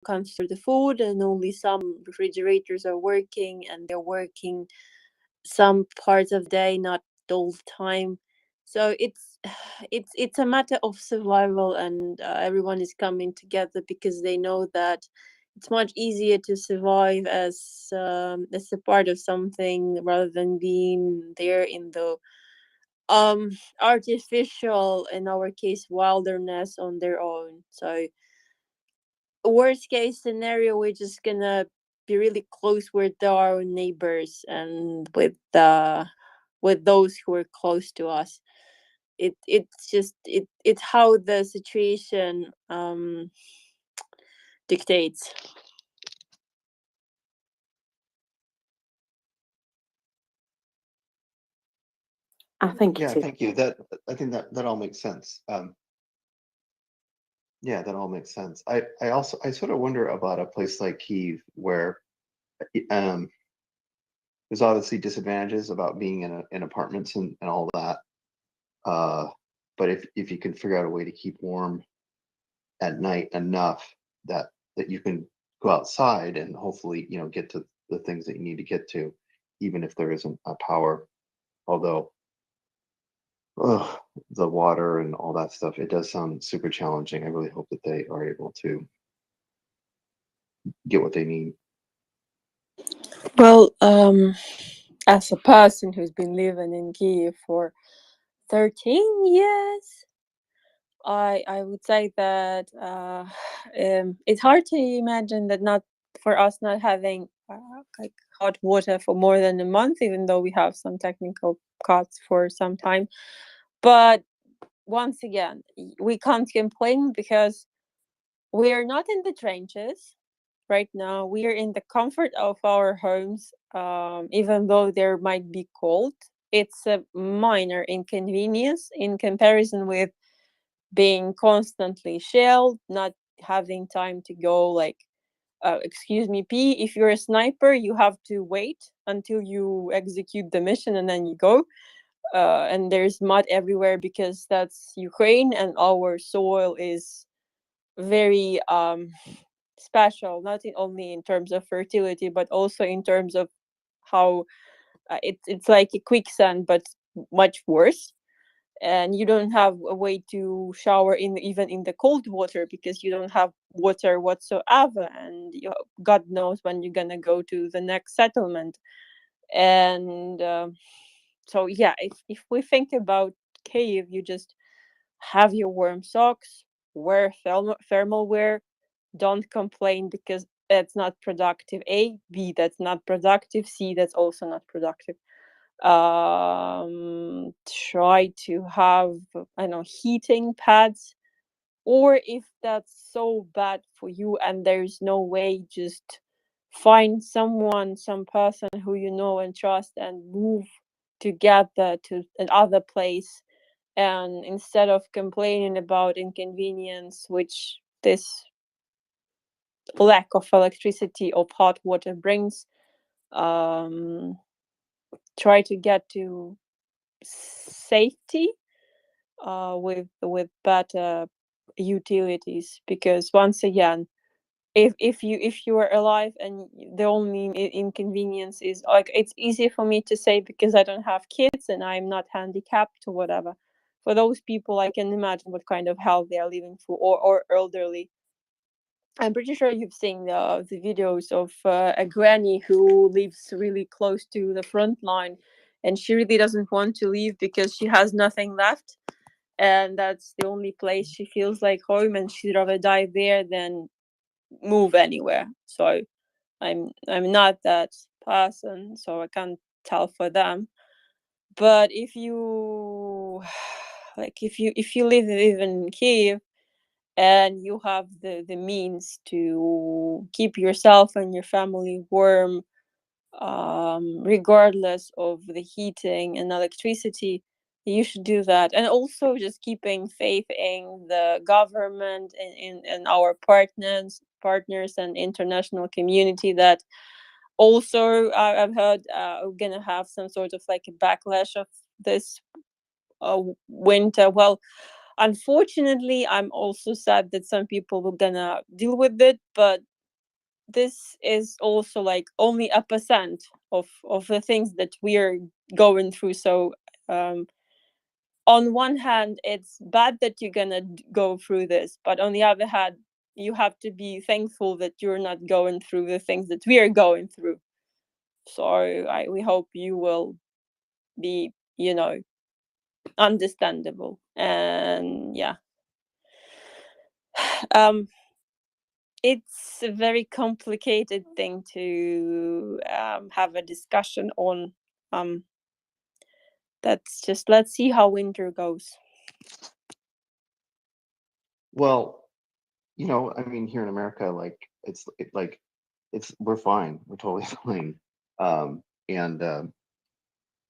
can't store the food, and only some refrigerators are working, and they're working some parts of the day, not all the time. So it's a matter of survival, and everyone is coming together because they know that it's much easier to survive as a part of something rather than being there in the artificial, in our case, wilderness on their own. So worst case scenario, we're just gonna be really close with our neighbors and with those who are close to us. It's how the situation dictates. I think Yeah, it is. thank you. That I think that all makes sense. Yeah, that all makes sense. I also I sort of wonder about a place like Kyiv where um there's obviously disadvantages about being in apartments and all that. Uh, but if you can figure out a way to keep warm at night enough that you can go outside and hopefully get to the things that you need to get to, even if there isn't a power. Although ugh, the water and all that stuff, it does sound super challenging. I really hope that they are able to get what they need. Well, as a person who's been living in Kiev for 13 years, I would say that it's hard to imagine that not for us not having like hot water for more than a month, even though we have some technical cuts for some time. But once again, we can't complain because we are not in the trenches right now. We are in the comfort of our homes, even though there might be cold. It's a minor inconvenience in comparison with being constantly shelled, not having time to go like, excuse me, P, if you're a sniper, you have to wait until you execute the mission and then you go. And there's mud everywhere because that's Ukraine and our soil is very special, not only in terms of fertility, but also in terms of how it's like a quicksand, but much worse. And you don't have a way to shower in even in the cold water because you don't have water whatsoever, and god knows when you're gonna go to the next settlement. And so yeah, if we think about cave, you just have your warm socks, wear thermal wear, don't complain because that's not productive. A, B, that's not productive. C, that's also not productive. Try to have, I don't know, heating pads, or if that's so bad for you and there's no way, just find someone, some person who you know and trust, and move together to another place. And instead of complaining about inconvenience which this lack of electricity or hot water brings, um, try to get to safety with better utilities. Because once again, if you are alive and the only inconvenience is, like, it's easy for me to say because I don't have kids and I'm not handicapped or whatever. For those people, I can imagine what kind of health they are living for, or elderly. I'm pretty sure you've seen the videos of a granny who lives really close to the front line, and she really doesn't want to leave because she has nothing left, and that's the only place she feels like home, and she'd rather die there than move anywhere. So I'm not that person, so I can't tell for them. But if you like, if you live in Kiev and you have the means to keep yourself and your family warm, regardless of the heating and electricity, you should do that. And also just keeping faith in the government and in our partners and international community that also, I've heard, we're gonna have some sort of like a backlash of this winter. Well, unfortunately, I'm also sad that some people were gonna deal with it, but this is also like only 1% of the things that we are going through. So on one hand, it's bad that you're gonna go through this, but on the other hand, you have to be thankful that you're not going through the things that we are going through. So we hope you will be, you know, understandable. And yeah, it's a very complicated thing to have a discussion on. That's just, let's see how winter goes. Well, you know, I mean, here in America, like we're fine. We're totally fine. And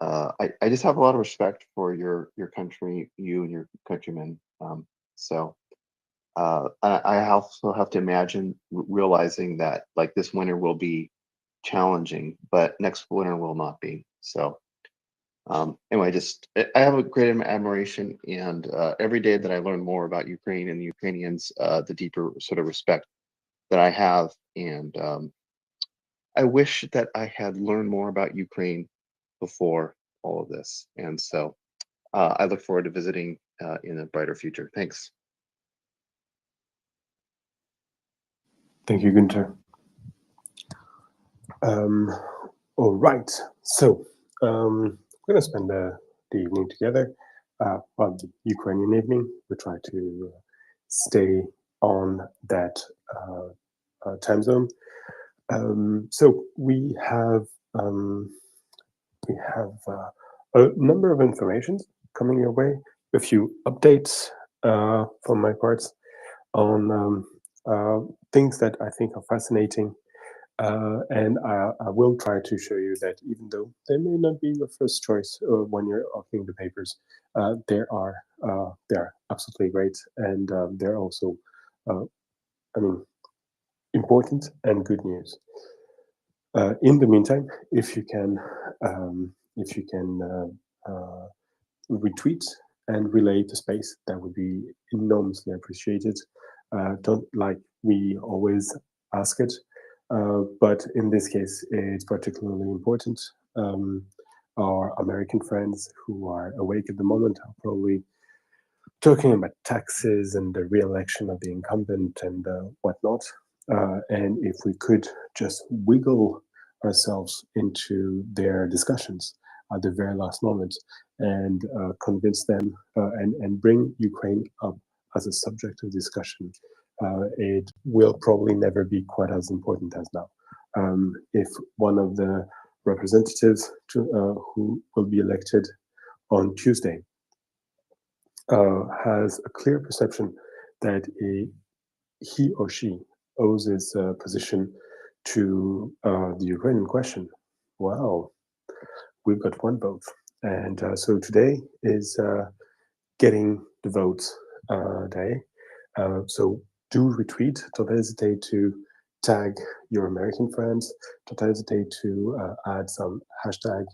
I just have a lot of respect for your country, you and your countrymen. So I also have to imagine realizing that like this winter will be challenging, but next winter will not be. So anyway, I have a great admiration, and every day that I learn more about Ukraine and the Ukrainians, the deeper sort of respect that I have. And I wish that I had learned more about Ukraine before all of this. And so I look forward to visiting in a brighter future. Thanks. Thank you, Günther. All right, so we're going to spend the evening together. Well, the Ukrainian evening. We try to stay on that time zone. So we have a number of informations coming your way. A few updates from my parts on things that I think are fascinating. And I will try to show you that even though they may not be your first choice when you're opening the papers, they're absolutely great, and they're also, I mean, important and good news. In the meantime, if you can retweet and relay the space, that would be enormously appreciated. Don't like we always ask it. But in this case, it's particularly important. Our American friends who are awake at the moment are probably talking about taxes and the re-election of the incumbent and whatnot. And if we could just wiggle ourselves into their discussions at the very last moment and convince them and bring Ukraine up as a subject of discussion, it will probably never be quite as important as now. If one of the representatives who will be elected on Tuesday has a clear perception that he or she owes his position to the Ukrainian question, well, we've got one vote. And so today is getting the votes day. So do retweet. Don't hesitate to tag your American friends. Don't hesitate to add some hashtag.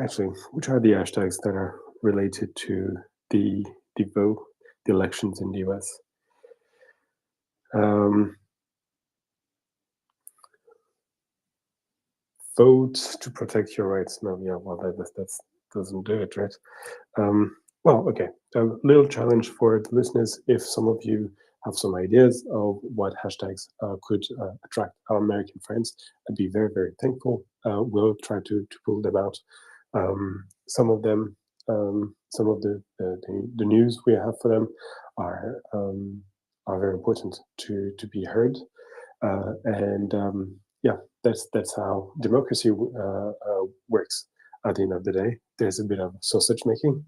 Actually, which are the hashtags that are related to the vote, the elections in the US? Vote to protect your rights. No, yeah, well, that doesn't do it, right? Well, okay. A little challenge for the listeners. If some of you have some ideas of what hashtags could attract our American friends, I'd be very, very thankful. We'll try to pull them out. Some of them, some of the news we have for them are very important to be heard. And yeah, that's how democracy works. At the end of the day, there's a bit of sausage making,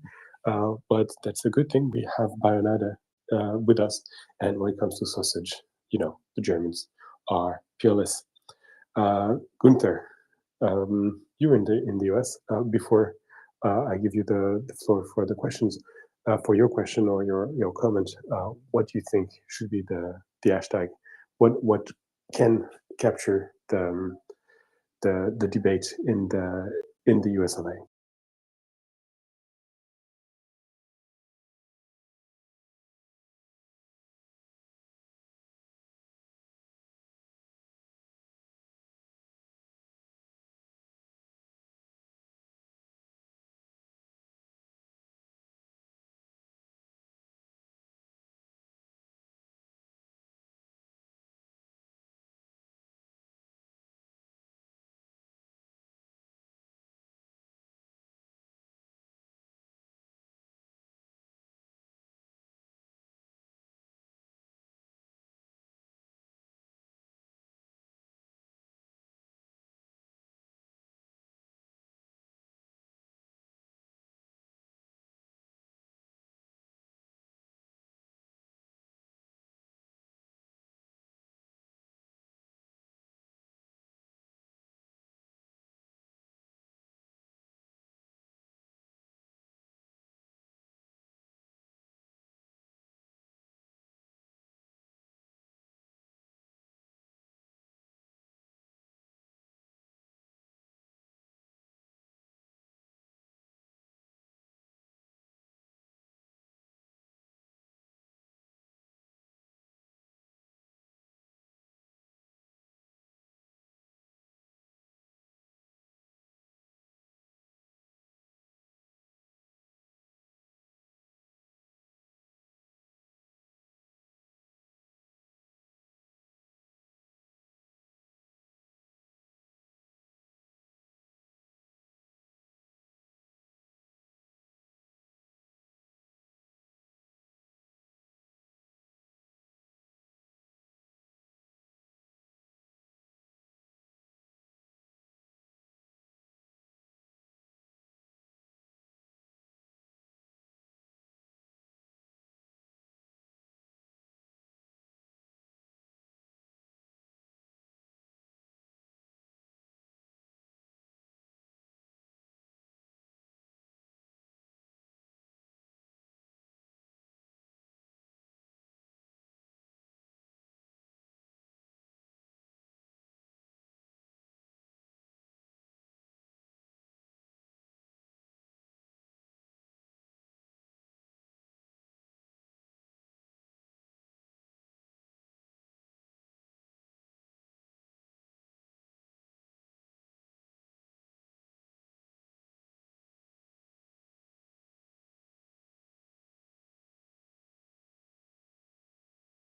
but that's a good thing. We have Bayonada with us, and when it comes to sausage, you know, the Germans are peerless. Günther, you're in the US. Before I give you the floor for the questions, for your question or your comment, what do you think should be the hashtag? What can capture the debate in the US of A?